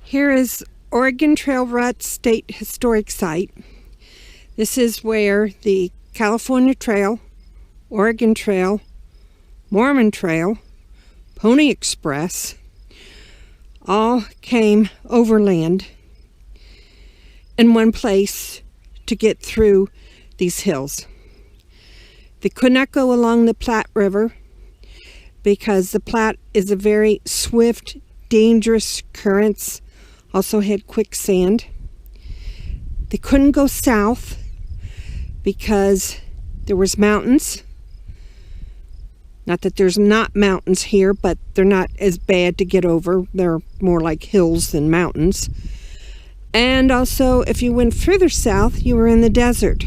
Here is Oregon Ruts State Historic Site. This is where the California Trail, Oregon Trail, Mormon Trail, Pony Express all came overland in one place to get through these hills. They could not go along the Platte River because the Platte is a very swift, dangerous currents, also had quicksand. They couldn't go south because there was mountains. Not that there's not mountains here, but they're not as bad to get over. They're more like hills than mountains. And also, if you went further south, you were in the desert.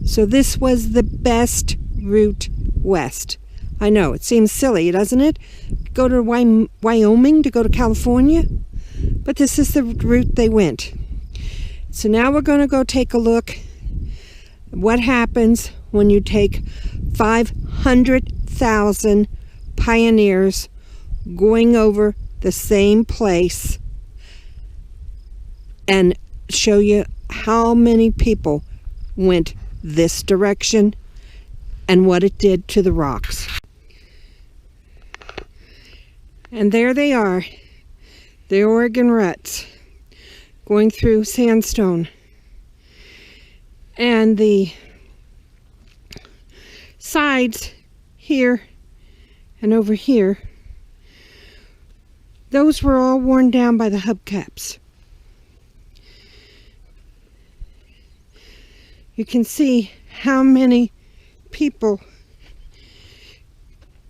So this was the best route west. I know, it seems silly, doesn't it? Go to Wyoming to go to California? But this is the route they went. So now we're going to go take a look at what happens when you take 500,000 pioneers going over the same place and show you how many people went this direction and what it did to the rocks. And there they are, the Oregon Ruts, going through sandstone. And the sides here and over here, those were all worn down by the hubcaps. You can see how many people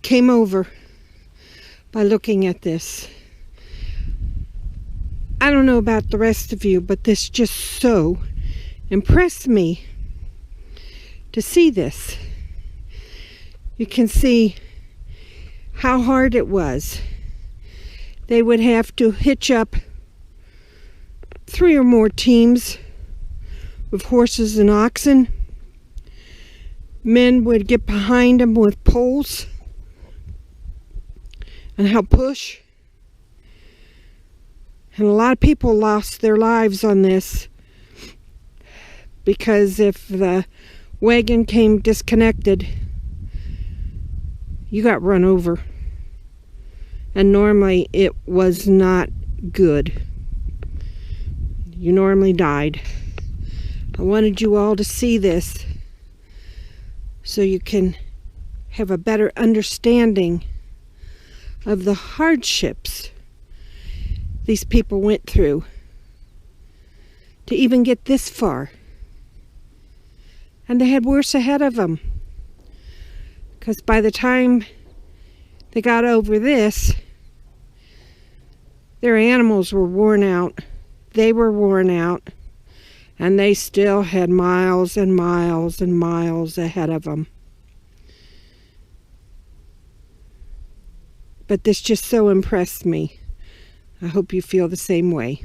came over by looking at this. I don't know about the rest of you, but this just so impressed me to see this. You can see how hard it was. They would have to hitch up 3 or more teams with horses and oxen. Men would get behind them with poles and help push. And a lot of people lost their lives on this because if the wagon came disconnected, you got run over. And normally it was not good. You normally died. I wanted you all to see this so you can have a better understanding of the hardships these people went through to even get this far. And they had worse ahead of them, because by the time they got over this, their animals were worn out, they were worn out, and they still had miles and miles and miles ahead of them. But this just so impressed me. I hope you feel the same way.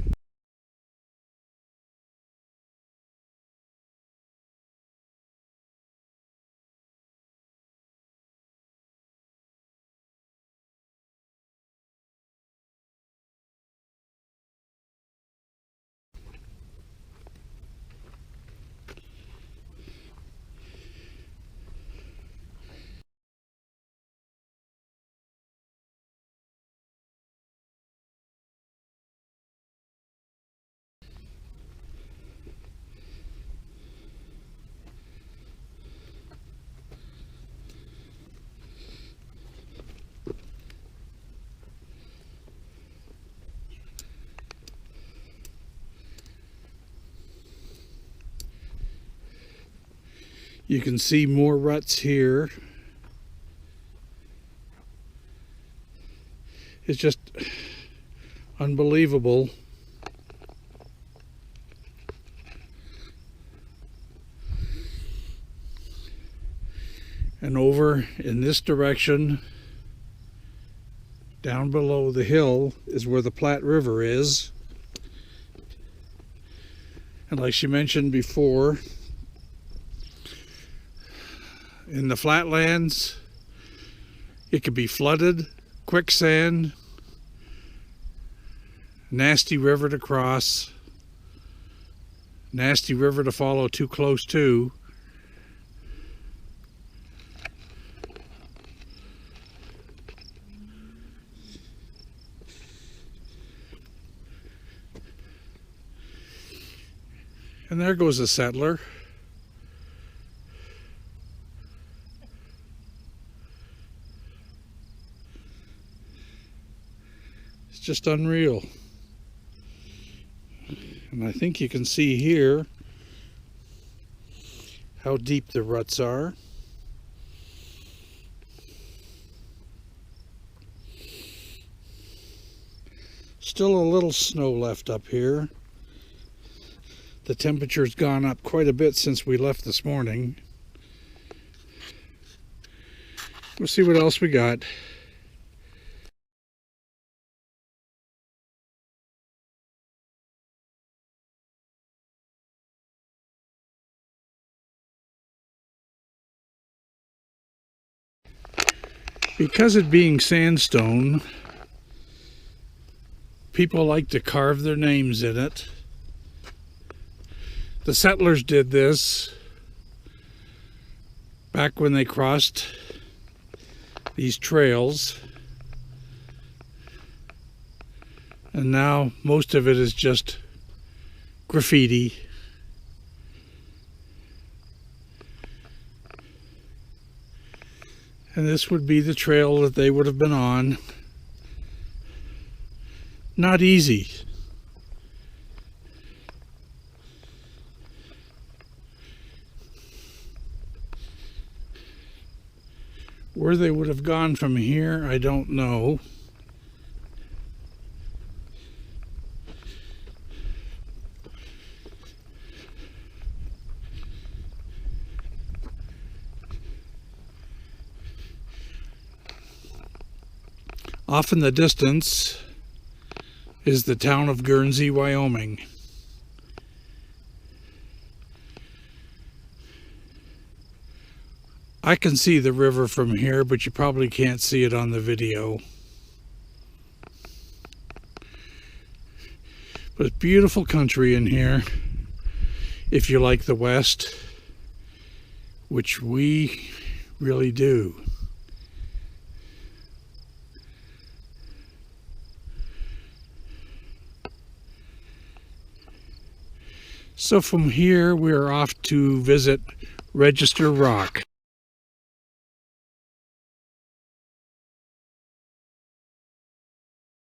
You can see more ruts here. It's just unbelievable. And over in this direction, down below the hill, is where the Platte River is. And like she mentioned before, in the flatlands, it could be flooded, quicksand, Nasty river to cross. Nasty river to follow too close to. And there goes a settler. It's just unreal. And I think you can see here how deep the ruts are. Still a little snow left up here. The temperature's gone up quite a bit since we left this morning. We'll see what else we got. Because it being sandstone, people like to carve their names in it. The settlers did this back when they crossed these trails, and now most of it is just graffiti. And this would be the trail that they would have been on. Not easy. Where they would have gone from here, I don't know. Off in the distance is the town of Guernsey, Wyoming. I can see the river from here, but you probably can't see it on the video. But it's beautiful country in here if you like the West, which we really do. So from here we're off to visit Register Rock.